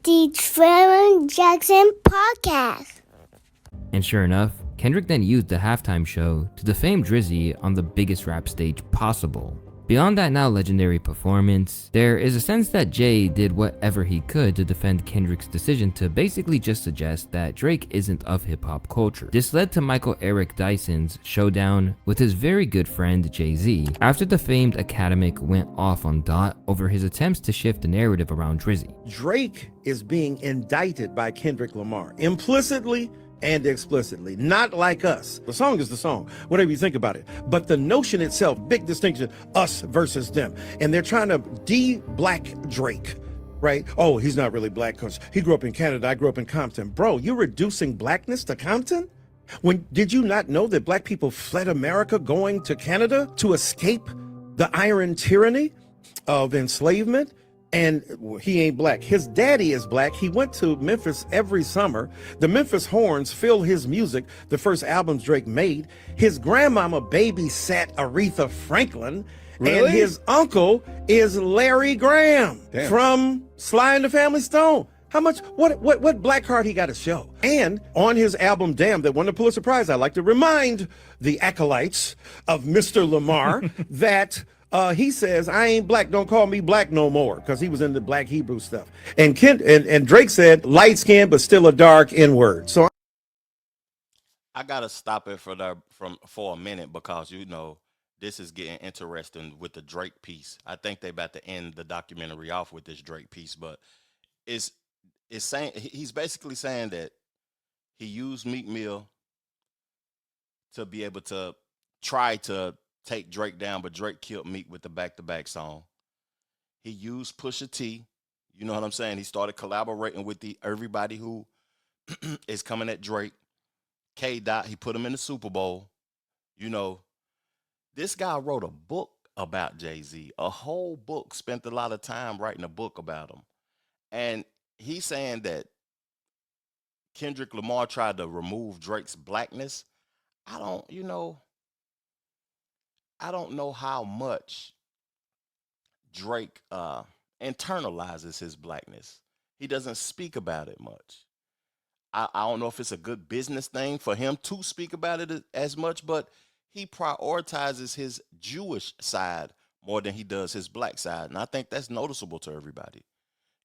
the Trevor Jackson Podcast. And sure enough, Kendrick then used the halftime show to defame Drizzy on the biggest rap stage possible. Beyond that now legendary performance, there is a sense that Jay did whatever he could to defend Kendrick's decision to basically just suggest that Drake isn't of hip-hop culture. This led to Michael Eric Dyson's showdown with his very good friend Jay-Z after the famed academic went off on Dot over his attempts to shift the narrative around Drizzy. Drake is being indicted by Kendrick Lamar, implicitly and explicitly, not like us. The song is the song, whatever you think about it. But the notion itself, big distinction, us versus them. And they're trying to de-black Drake, right? Oh, he's not really black because he grew up in Canada, I grew up in Compton. Bro, you're reducing blackness to Compton? Did you not know that black people fled America going to Canada to escape the iron tyranny of enslavement? And he ain't black. His daddy is black. He went to Memphis every summer. The Memphis Horns fill his music, the first albums Drake made. His grandmama babysat Aretha Franklin. Really? And his uncle is Larry Graham from Sly and the Family Stone. How much, what black card he got to show? And on his album, Damn, that won the Pulitzer Prize, I like to remind the acolytes of Mr. Lamar that he says, I ain't black, don't call me black no more, because he was into black Hebrew stuff. And Drake said, light skin, but still a dark N-word. So I gotta stop it for a minute because this is getting interesting with the Drake piece. I think they about to end the documentary off with this Drake piece, but it's saying he's basically saying that he used Meek Mill to be able to try to take Drake down, but Drake killed Meek with the back-to-back song. He used Pusha T. You know what I'm saying? He started collaborating with everybody who is coming at Drake. K. Dot, he put him in the Super Bowl. This guy wrote a book about Jay-Z, a whole book, spent a lot of time writing a book about him. And he's saying that Kendrick Lamar tried to remove Drake's blackness. I don't know how much Drake internalizes his blackness. He doesn't speak about it much. I don't know if it's a good business thing for him to speak about it as much, but he prioritizes his Jewish side more than he does his black side. And I think that's noticeable to everybody.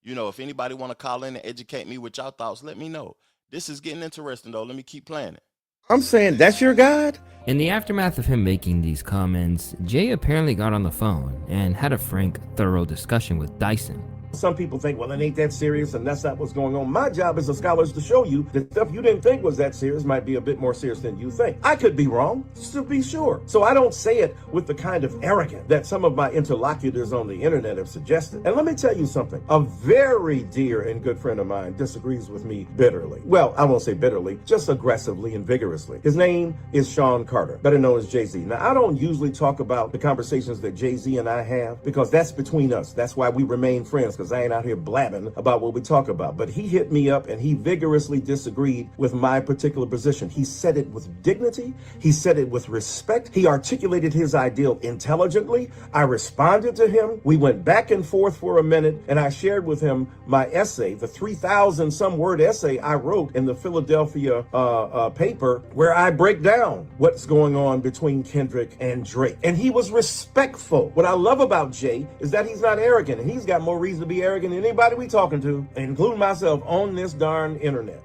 If anybody want to call in and educate me with y'all thoughts, let me know. This is getting interesting, though. Let me keep playing it. I'm saying, that's your God? In the aftermath of him making these comments, Jay apparently got on the phone and had a frank, thorough discussion with Dyson. Some people think, well, it ain't that serious, and that's not what's going on. My job as a scholar is to show you that stuff you didn't think was that serious might be a bit more serious than you think. I could be wrong, just to be sure. So I don't say it with the kind of arrogance that some of my interlocutors on the internet have suggested. And let me tell you something. A very dear and good friend of mine disagrees with me bitterly. Well, I won't say bitterly, just aggressively and vigorously. His name is Sean Carter, better known as Jay-Z. Now, I don't usually talk about the conversations that Jay-Z and I have because that's between us. That's why we remain friends, because I ain't out here blabbing about what we talk about. But he hit me up and he vigorously disagreed with my particular position. He said it with dignity. He said it with respect. He articulated his ideal intelligently. I responded to him. We went back and forth for a minute and I shared with him my essay, the 3,000 some word essay I wrote in the Philadelphia paper where I break down what's going on between Kendrick and Drake. And he was respectful. What I love about Jay is that he's not arrogant, and he's got more reason to be arrogant than anybody we talking to, including myself, on this darn internet.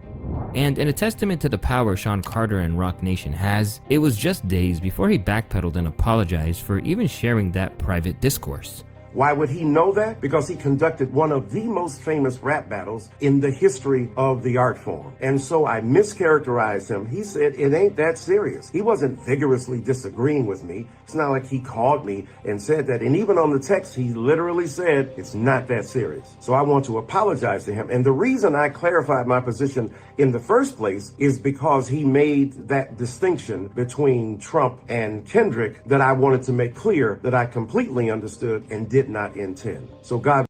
And in a testament to the power Sean Carter and Rock Nation has, it was just days before he backpedaled and apologized for even sharing that private discourse. Why would he know that? Because he conducted one of the most famous rap battles in the history of the art form. And so I mischaracterized him. He said it ain't that serious. He wasn't vigorously disagreeing with me. It's not like he called me and said that. And even on the text, he literally said it's not that serious. So I want to apologize to him. And the reason I clarified my position in the first place is because he made that distinction between Trump and Kendrick that I wanted to make clear that I completely understood and did not intend. So God.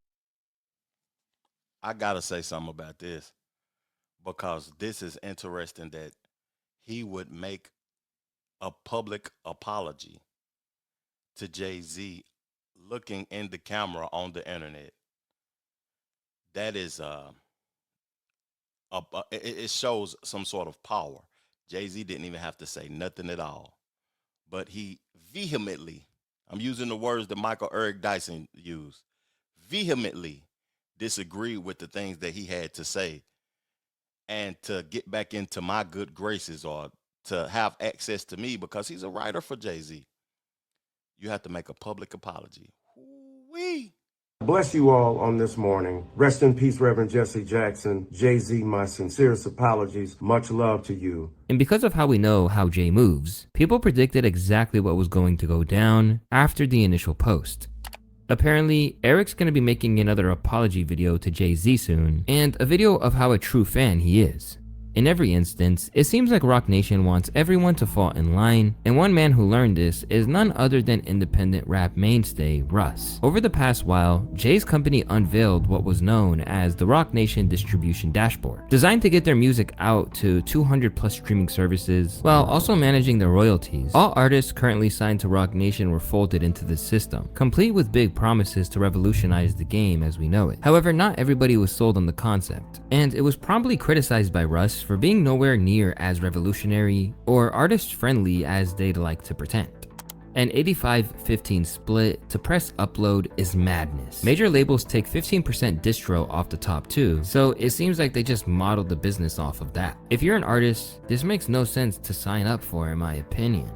I gotta say something about this because this is interesting that he would make a public apology to Jay-Z looking in the camera on the internet. That is it shows some sort of power. Jay-Z didn't even have to say nothing at all, but he vehemently, I'm using the words that Michael Eric Dyson used, vehemently disagreed with the things that he had to say. And to get back into my good graces or to have access to me because he's a writer for Jay-Z, you have to make a public apology. Wee. Bless you all on this morning. Rest in peace, Reverend Jesse Jackson. Jay-Z, my sincerest apologies. Much love to you. And because of how we know how Jay moves, people predicted exactly what was going to go down after the initial post. Apparently, Eric's going to be making another apology video to Jay-Z soon, and a video of how a true fan he is. In every instance, it seems like Roc Nation wants everyone to fall in line, and one man who learned this is none other than independent rap mainstay Russ. Over the past while, Jay's company unveiled what was known as the Roc Nation Distribution Dashboard, designed to get their music out to 200 plus streaming services, while also managing their royalties. All artists currently signed to Roc Nation were folded into this system, complete with big promises to revolutionize the game as we know it. However, not everybody was sold on the concept, and it was promptly criticized by Russ for being nowhere near as revolutionary or artist-friendly as they'd like to pretend. An 85-15 split to press upload is madness. Major labels take 15% distro off the top too, so it seems like they just modeled the business off of that. If you're an artist, this makes no sense to sign up for, in my opinion.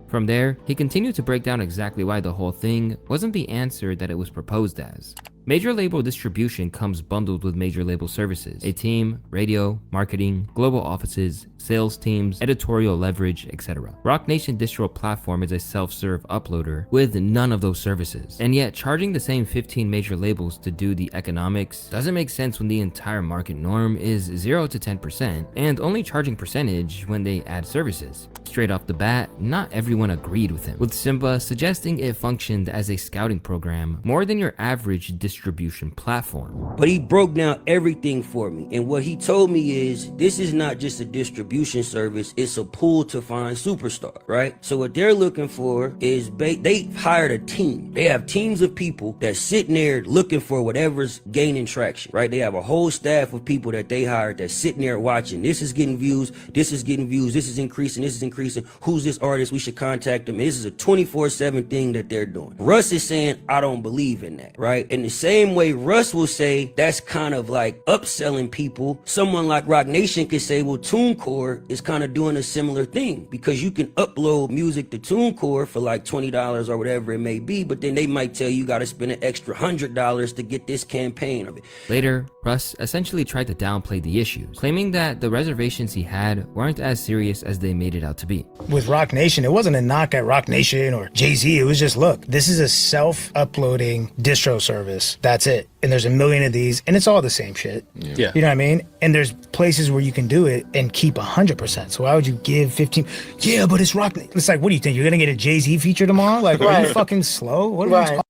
From there, he continued to break down exactly why the whole thing wasn't the answer that it was proposed as. Major label distribution comes bundled with major label services, a team, radio, marketing, global offices, sales teams, editorial leverage, etc. Roc Nation Distro platform is a self-serve uploader with none of those services, and yet charging the same 15 major labels to do the economics doesn't make sense when the entire market norm is 0 to 10% and only charging percentage when they add services. Straight off the bat, not everyone agreed with him, with Simba suggesting it functioned as a scouting program more than your average distribution platform. But he broke down everything for me, and what he told me is this is not just a distribution service, it's a pool to find superstar, right? So what they're looking for is they hired a team. They have teams of people that's sitting there looking for whatever's gaining traction, right? They have a whole staff of people that they hired that's sitting there watching. This is getting views, this is getting views, this is increasing, this is increasing. Who's this artist? We should contact them. This is a 24/7 thing that they're doing. Russ is saying, I don't believe in that, right? In the same way Russ will say that's kind of like upselling people. Someone like Roc Nation could say, well, TuneCore is kind of doing a similar thing because you can upload music to TuneCore for like $20 or whatever it may be, but then they might tell you got to spend an extra $100 to get this campaign of it. Later, Russ essentially tried to downplay the issues, claiming that the reservations he had weren't as serious as they made it out to be. With Roc Nation, it wasn't a knock at Roc Nation or Jay-Z. It was just, look, this is a self-uploading distro service. That's it. And there's a million of these, and it's all the same shit. Yeah. You know what I mean? And there's places where you can do it and keep 100%. So why would you give 15? Yeah, but it's Roc Nation. It's like, what do you think? You're going to get a Jay-Z feature tomorrow? Like, are you fucking slow? What are you talking?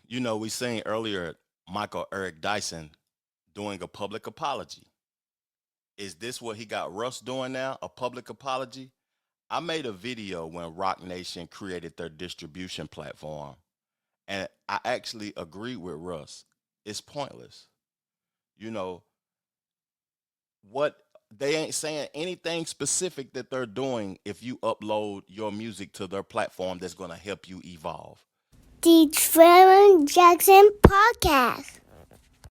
You know, we seen earlier Michael Eric Dyson doing a public apology. Is this what he got Russ doing now? A public apology? I made a video when Roc Nation created their distribution platform, and I actually agreed with Russ. It's pointless. You know, what they ain't saying anything specific that they're doing if you upload your music to their platform that's going to help you evolve. The Reverend Jackson Podcast.